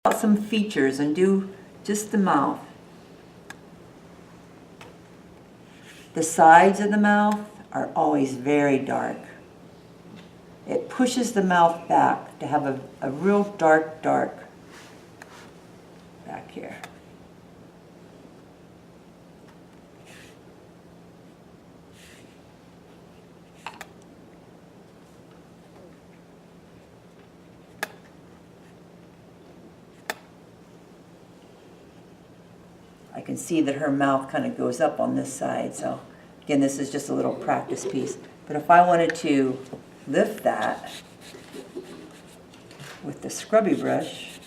out some features and do just the mouth. The sides of the mouth are always very dark. It pushes the mouth back to have a real dark back here. I can see that her mouth kind of goes up on this side, so again, this is just a little practice piece. But if I wanted to lift that with the scrubby brush,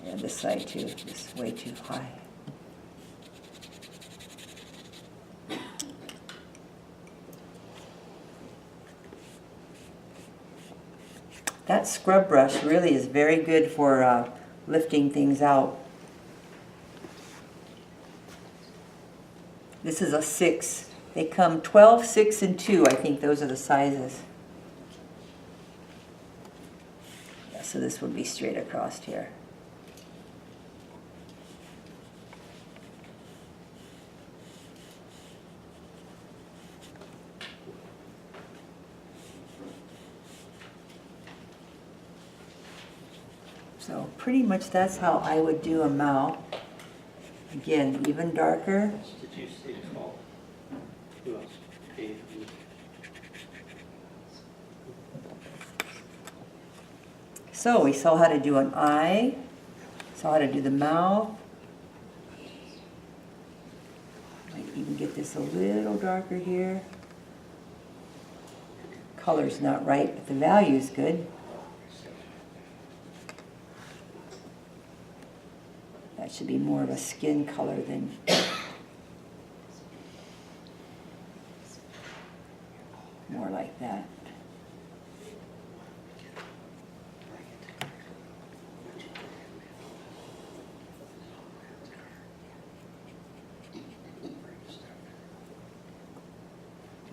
yeah, this side too, this is way too high. That scrub brush really is very good for lifting things out. This is a 6. They come 12, 6, and 2. I think those are the sizes. Yeah, so this would be straight across here. So pretty much that's how I would do a mouth. Again, even darker. Did you see the fault? Who else? Dave? So we saw how to do an eye, saw how to do the mouth. Might even get this a little darker here. Color's not right, but the value's good. That should be more of a skin color than more like that.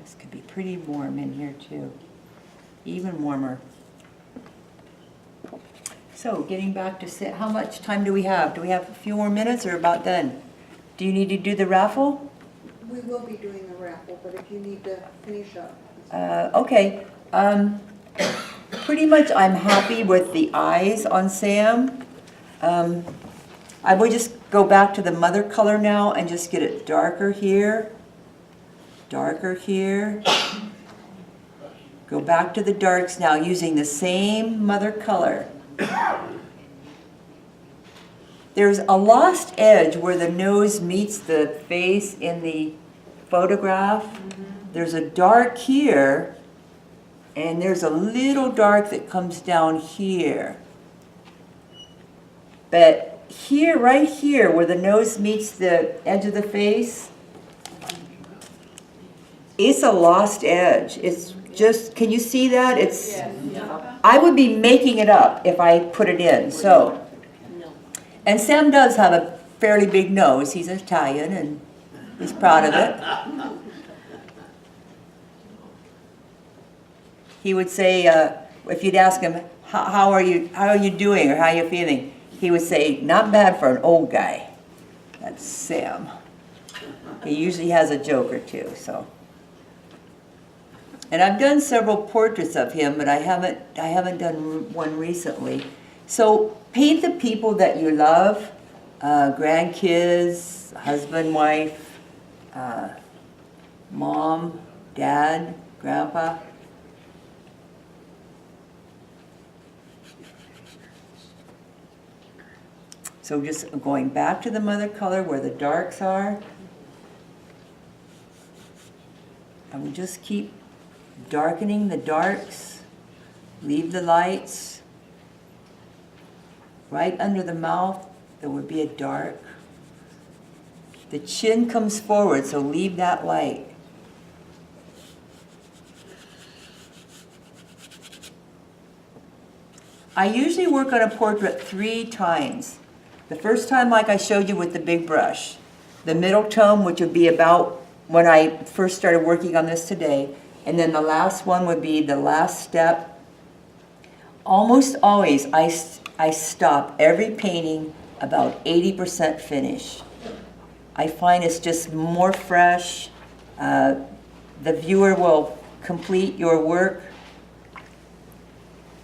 This could be pretty warm in here too, even warmer. So, getting back to sit, how much time do we have? Do we have a few more minutes or about done? Do you need to do the raffle? We will be doing the raffle, but if you need to finish up. Okay. Pretty much I'm happy with the eyes on Sam. I would just go back to the mother color now and just get it darker here. Darker here. Go back to the darks now using the same mother color. There's a lost edge where the nose meets the face in the photograph. There's a dark here, and there's a little dark that comes down here. But here, right here, where the nose meets the edge of the face, it's a lost edge. It's just, can you see that? It's. I would be making it up if I put it in, so. And Sam does have a fairly big nose. He's Italian and he's proud of it. He would say, if you'd ask him, how are you doing or how are you feeling? He would say, not bad for an old guy. That's Sam. He usually has a joke or two, so. And I've done several portraits of him, but I haven't done one recently. So paint the people that you love, grandkids, husband, wife, mom, dad, grandpa. So just going back to the mother color where the darks are. And we just keep darkening the darks, leave the lights. Right under the mouth, there would be a dark. The chin comes forward, so leave that light. I usually work on a portrait 3 times. The first time, like I showed you with the big brush. The middle tone, which would be about when I first started working on this today, And then the last one would be the last step. Almost always, I stop every painting about 80% finished. I find it's just more fresh. The viewer will complete your work.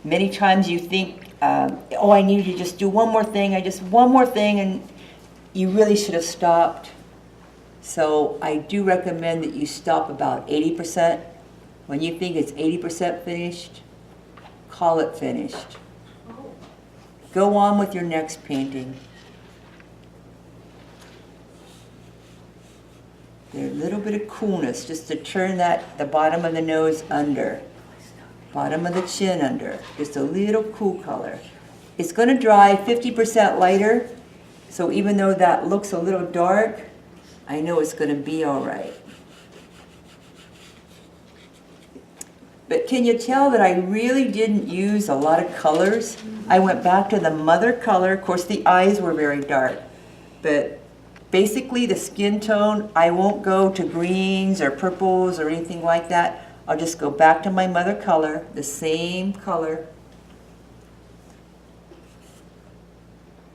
Many times you think, oh, I need to just do one more thing, and you really should have stopped. So I do recommend that you stop about 80%. When you think it's 80% finished, call it finished. Go on with your next painting. There's a little bit of coolness, just to turn the bottom of the nose under, bottom of the chin under, just a little cool color. It's going to dry 50% lighter, so even though that looks a little dark, I know it's going to be all right. But can you tell that I really didn't use a lot of colors? I went back to the mother color. Of course, the eyes were very dark, but basically the skin tone, I won't go to greens or purples or anything like that. I'll just go back to my mother color, the same color.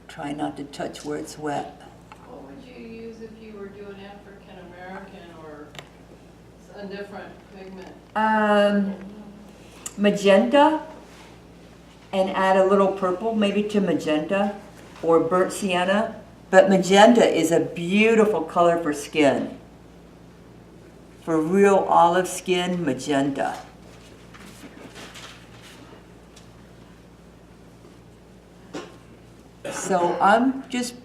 Try not to touch where it's wet. What would you use if you were doing African American or a different pigment? Magenta, and add a little purple, maybe to magenta, or burnt sienna. But magenta is a beautiful color for skin. For real olive skin, magenta. So I'm just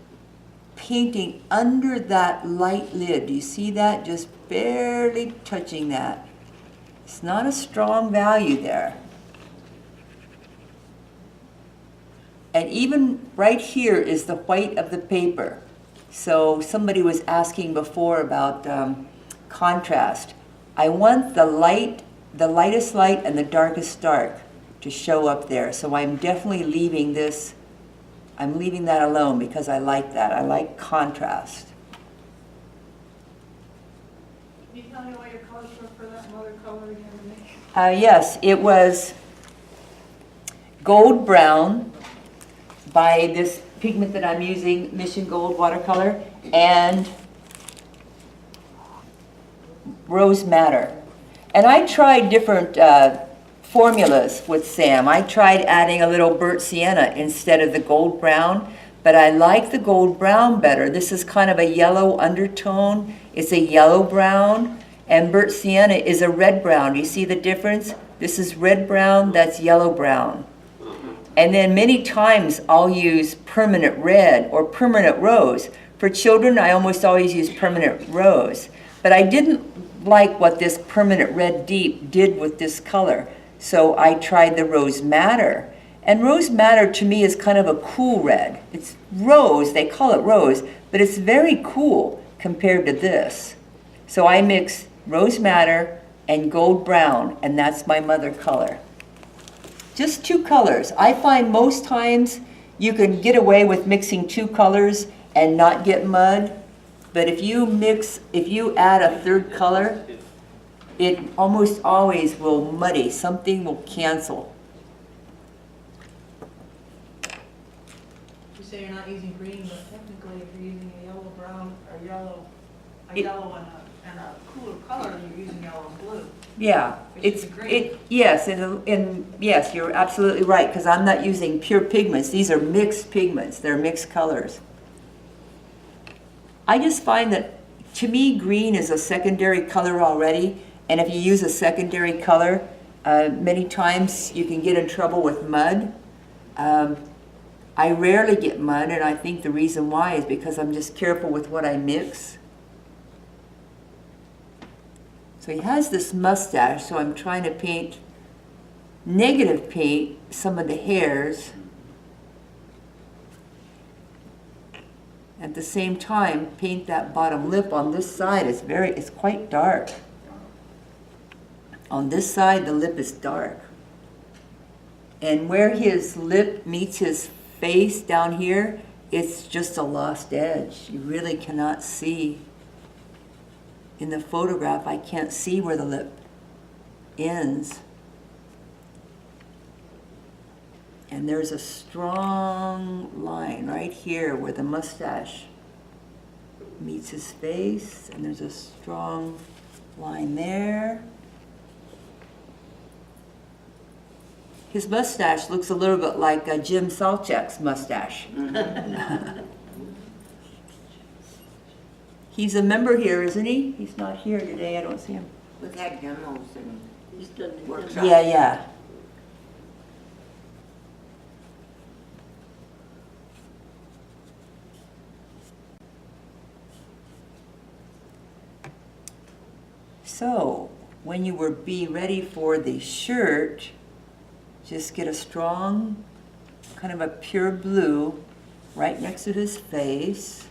painting under that light lid. Do you see that? Just barely touching that. It's not a strong value there. And even right here is the white of the paper. So somebody was asking before about contrast. I want the lightest light and the darkest dark to show up there. So I'm definitely leaving this, I'm leaving that alone because I like that. I like contrast. Can you tell me what your colors were for that mother color again? Yes, it was gold brown by this pigment that I'm using, Mission Gold Watercolor, and Rose Madder. And I tried different formulas with Sam. I tried adding a little burnt sienna instead of the gold brown, but I like the gold brown better. This is kind of a yellow undertone. It's a yellow brown, and burnt sienna is a red brown. Do you see the difference? This is red brown, that's yellow brown. And then many times I'll use permanent red or permanent rose. For children, I almost always use permanent rose. But I didn't like what this permanent red deep did with this color. So I tried the Rose Madder. And Rose Madder to me is kind of a cool red. It's rose, they call it rose, but it's very cool compared to this. So I mix Rose Madder and gold brown, and that's my mother color. Just two colors. I find most times you can get away with mixing two colors and not get mud, but if you add a third color, it almost always will muddy. Something will cancel. You say you're not using green, but technically if you're using a yellow brown or yellow and a cooler color, you're using yellow and blue. Yeah, yes, you're absolutely right, because I'm not using pure pigments. These are mixed pigments. They're mixed colors. I just find that, to me, green is a secondary color already, and if you use a secondary color, many times you can get in trouble with mud. I rarely get mud, and I think the reason why is because I'm just careful with what I mix. So he has this mustache, so I'm trying to paint, negative paint some of the hairs. At the same time, paint that bottom lip on this side. It's quite dark. On this side, the lip is dark. And where his lip meets his face down here, it's just a lost edge. You really cannot see. In the photograph, I can't see where the lip ends. And there's a strong line right here where the mustache meets his face, and there's a strong line there. His mustache looks a little bit like Jim Salchek's mustache. He's a member here, isn't he? He's not here today, I don't see him. We've had demos and He's done the workshops. Yeah, yeah. So, when you were be ready for the shirt, just get a strong, kind of a pure blue right next to his face,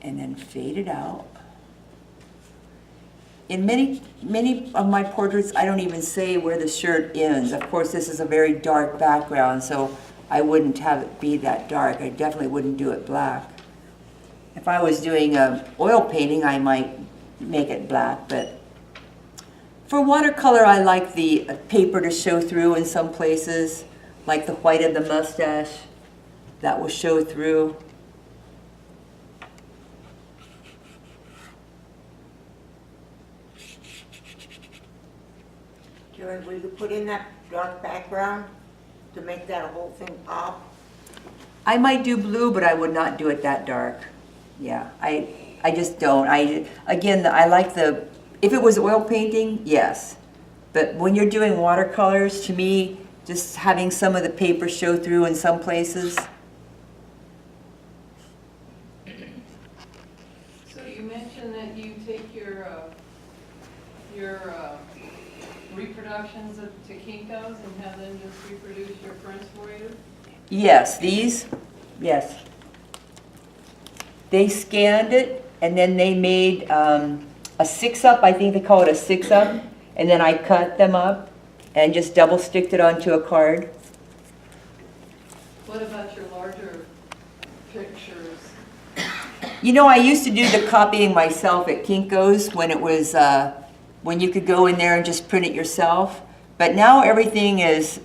and then fade it out. In many of my portraits, I don't even say where the shirt ends. Of course, this is a very dark background, so I wouldn't have it be that dark. I definitely wouldn't do it black. If I was doing oil painting, I might make it black, but for watercolor, I like the paper to show through in some places, like the white of the mustache, that will show through. Jerry, will you put in that dark background to make that whole thing pop? I might do blue, but I would not do it that dark. Yeah, I just don't. Again, I like the, if it was oil painting, yes. But when you're doing watercolors, to me, just having some of the paper show through in some places. So you mentioned that you take your reproductions to Kinko's and have them just reproduce your prints for you? Yes, these, yes. They scanned it, and then they made a 6-up, I think they call it a 6-up, and then I cut them up and just double sticked it onto a card. What about your larger pictures? You know, I used to do the copying myself at Kinko's when it was, when you could go in there and just print it yourself. But now everything is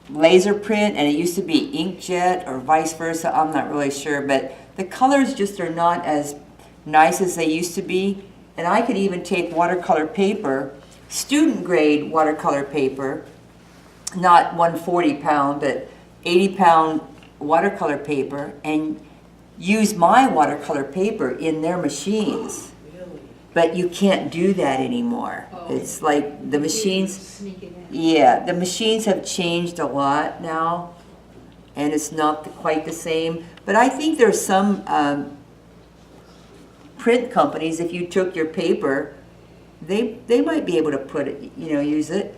laser print, and it used to be inkjet or vice versa. I'm not really sure, but the colors just are not as nice as they used to be. And I could even take watercolor paper, student grade watercolor paper, not 140 pound, but 80 pound watercolor paper, and use my watercolor paper in their machines. But you can't do that anymore. It's like the machines, Sneak it in. yeah, the machines have changed a lot now, and it's not quite the same. But I think there's some print companies, if you took your paper, they might be able to put it, you know, use it.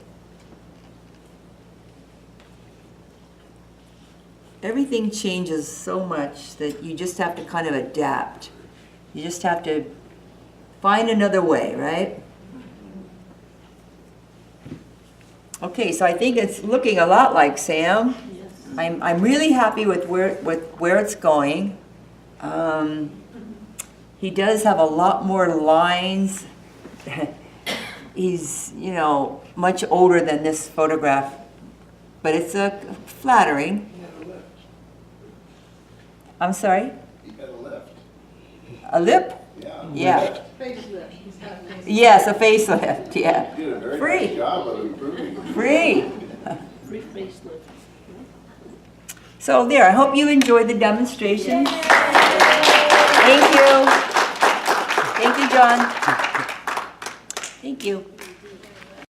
Everything changes so much that you just have to kind of adapt. You just have to find another way, right? Okay, so I think it's looking a lot like Sam. Yes. I'm really happy with where it's going. He does have a lot more lines. He's, you know, much older than this photograph, but it's flattering. I'm sorry? You got a lift. A lip? Yeah. Yeah. Facelift. He's got a face. Yes, a facelift, yeah. You did a very Free. nice job of improving. Free. Free facelift. So there, I hope you enjoyed the demonstration. Thank you. Thank you, John. Thank you.